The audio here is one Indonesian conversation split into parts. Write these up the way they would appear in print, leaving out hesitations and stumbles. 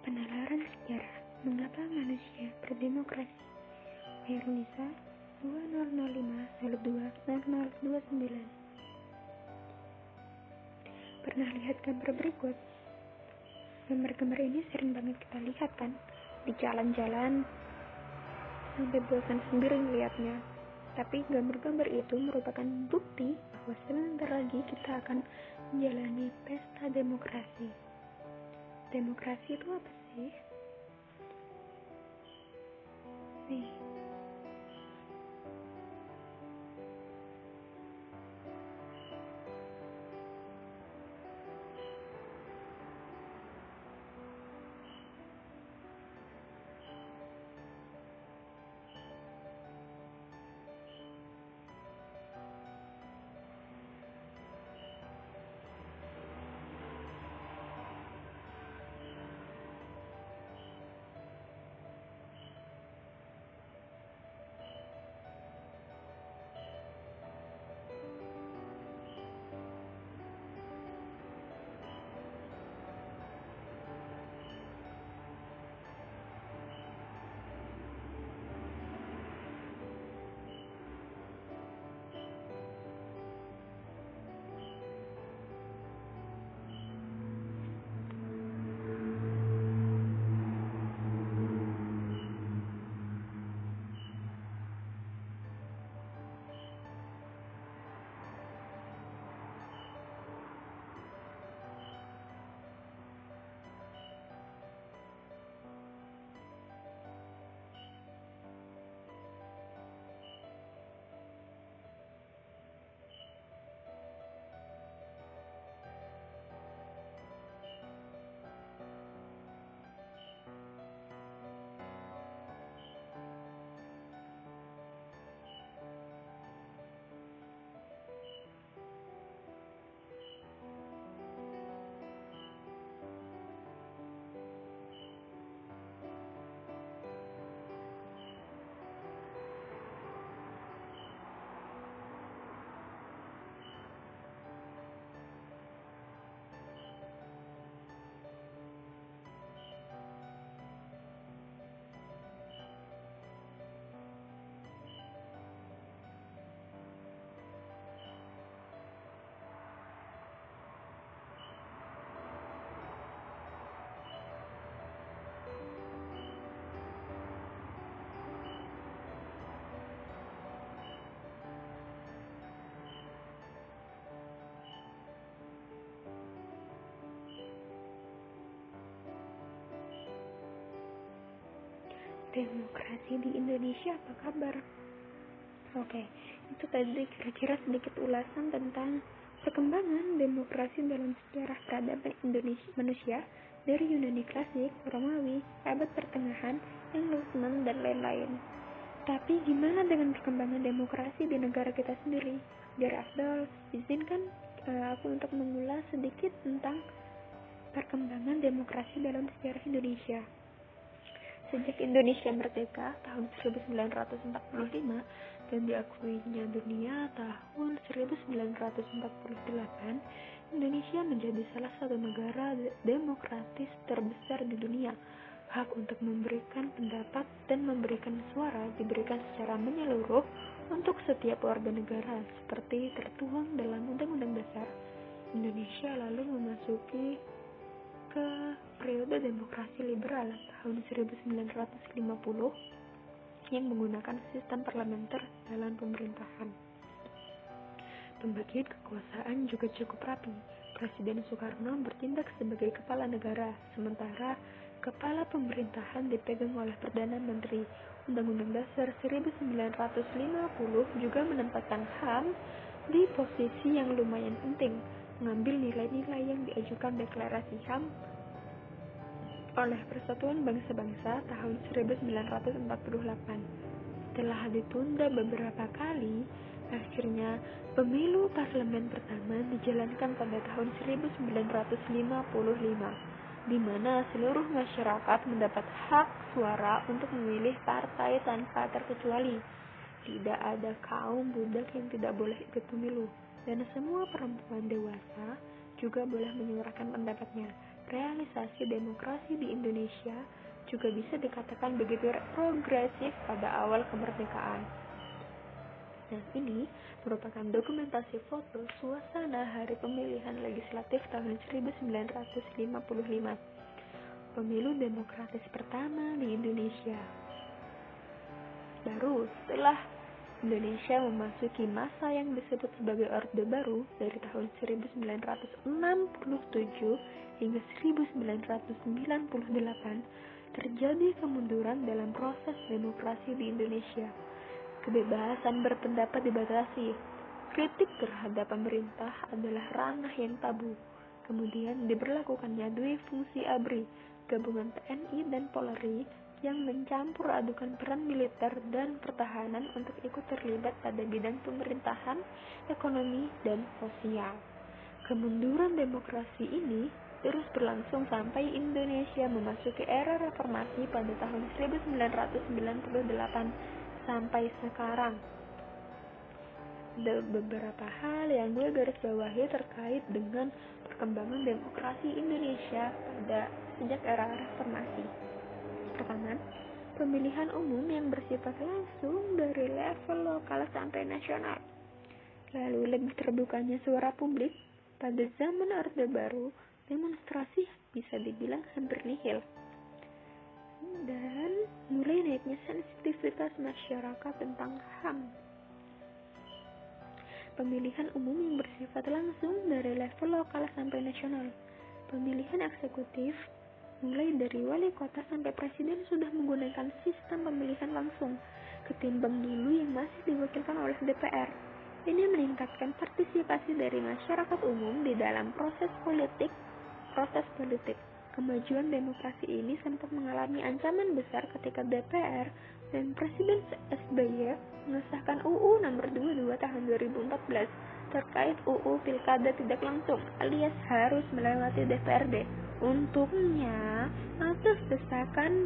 Penalaran sejarah mengapa manusia berdemokrasi. Mairunisa 2005-02-0029. Pernah lihat gambar berikut? Gambar-gambar ini sering banget kita lihat kan di jalan-jalan, sampai bosan sendiri melihatnya. Tapi gambar-gambar itu merupakan bukti bahwa sebentar lagi kita akan menjalani pesta demokrasi. Demokrasi itu apa sih? Nih, demokrasi di Indonesia apa kabar? Oke, itu tadi kira-kira sedikit ulasan tentang perkembangan demokrasi dalam sejarah peradaban Indonesia manusia dari Yunani klasik, Romawi, abad pertengahan, Enlightenment, dan lain-lain. Tapi gimana dengan perkembangan demokrasi di negara kita sendiri? Biar Afdal, izinkan aku untuk mengulas sedikit tentang perkembangan demokrasi dalam sejarah Indonesia. Sejak Indonesia merdeka tahun 1945 dan diakuinya dunia tahun 1948, Indonesia menjadi salah satu negara demokratis terbesar di dunia. Hak untuk memberikan pendapat dan memberikan suara diberikan secara menyeluruh untuk setiap warga negara, seperti tertuang dalam Undang-Undang Dasar. Indonesia lalu memasuki ke periode demokrasi liberal tahun 1950 yang menggunakan sistem parlementer dalam pemerintahan. Pembagian kekuasaan juga cukup rapi. Presiden Soekarno bertindak sebagai kepala negara, sementara kepala pemerintahan dipegang oleh Perdana Menteri. Undang-Undang Dasar 1950 juga menempatkan HAM di posisi yang lumayan penting, mengambil nilai-nilai yang diajukan deklarasi HAM oleh Persatuan Bangsa-Bangsa tahun 1948. Setelah ditunda beberapa kali, akhirnya pemilu parlemen pertama dijalankan pada tahun 1955, di mana seluruh masyarakat mendapat hak suara untuk memilih partai tanpa terkecuali. Tidak ada kaum budak yang tidak boleh ikut pemilu, dan semua perempuan dewasa juga boleh menyuarakan pendapatnya. Realisasi realisasi demokrasi di Indonesia juga bisa dikatakan begitu progresif pada awal kemerdekaan. Nah, ini merupakan dokumentasi foto suasana hari pemilihan legislatif tahun 1955, pemilu demokratis pertama di Indonesia. Baru setelah Indonesia memasuki masa yang disebut sebagai Orde Baru dari tahun 1967 hingga 1998, terjadi kemunduran dalam proses demokrasi di Indonesia. Kebebasan berpendapat dibatasi. Kritik terhadap pemerintah adalah ranah yang tabu. Kemudian diberlakukannya dua fungsi ABRI, gabungan TNI dan Polri, yang mencampur adukan peran militer dan pertahanan untuk ikut terlibat pada bidang pemerintahan, ekonomi, dan sosial. Kemunduran demokrasi ini terus berlangsung sampai Indonesia memasuki era reformasi pada tahun 1998 sampai sekarang. Ada beberapa hal yang gue garis bawahi terkait dengan perkembangan demokrasi Indonesia pada sejak era reformasi. Pertama, pemilihan umum yang bersifat langsung dari level lokal sampai nasional. Lalu lebih terbukanya suara publik. Pada zaman Orde Baru, demonstrasi bisa dibilang hampir nihil. Dan mulai naiknya sensitivitas masyarakat tentang HAM. Pemilihan umum yang bersifat langsung dari level lokal sampai nasional. Pemilihan eksekutif mulai dari wali kota sampai presiden sudah menggunakan sistem pemilihan langsung ketimbang dulu yang masih diwakilkan oleh DPR. Ini meningkatkan partisipasi dari masyarakat umum di dalam proses politik. Kemajuan demokrasi ini sempat mengalami ancaman besar ketika DPR dan Presiden SBY mengesahkan UU nomor 22 tahun 2014 terkait UU Pilkada tidak langsung alias harus melewati DPRD. Untungnya, atas desakan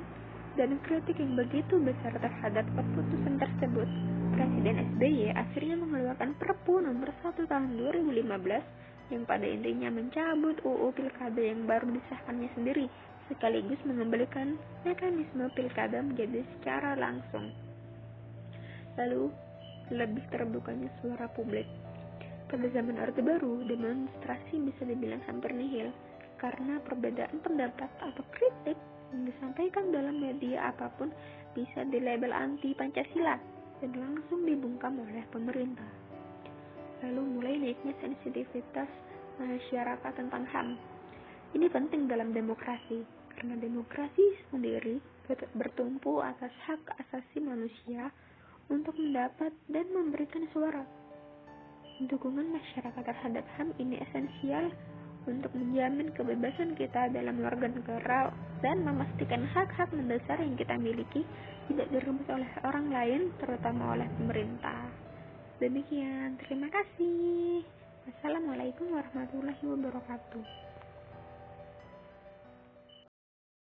dan kritik yang begitu besar terhadap keputusan tersebut, Presiden SBY akhirnya mengeluarkan Perpu nomor 1 tahun 2015 yang pada intinya mencabut UU Pilkada yang baru disahkannya sendiri, sekaligus mengembalikan mekanisme pilkada menjadi secara langsung. Lalu, lebih terbukanya suara publik. Pada zaman Orde Baru, demonstrasi bisa dibilang hampir nihil, karena perbedaan pendapat atau kritik yang disampaikan dalam media apapun bisa dilabel anti-Pancasila dan langsung dibungkam oleh pemerintah. Lalu mulai naiknya sensitivitas masyarakat tentang HAM. Ini penting dalam demokrasi, karena demokrasi sendiri bertumpu atas hak asasi manusia untuk mendapat dan memberikan suara. Dukungan masyarakat terhadap HAM ini esensial untuk menjamin kebebasan kita dalam warga negara dan memastikan hak-hak mendasar yang kita miliki tidak direbut oleh orang lain, terutama oleh pemerintah. Demikian, terima kasih. Wassalamualaikum warahmatullahi wabarakatuh.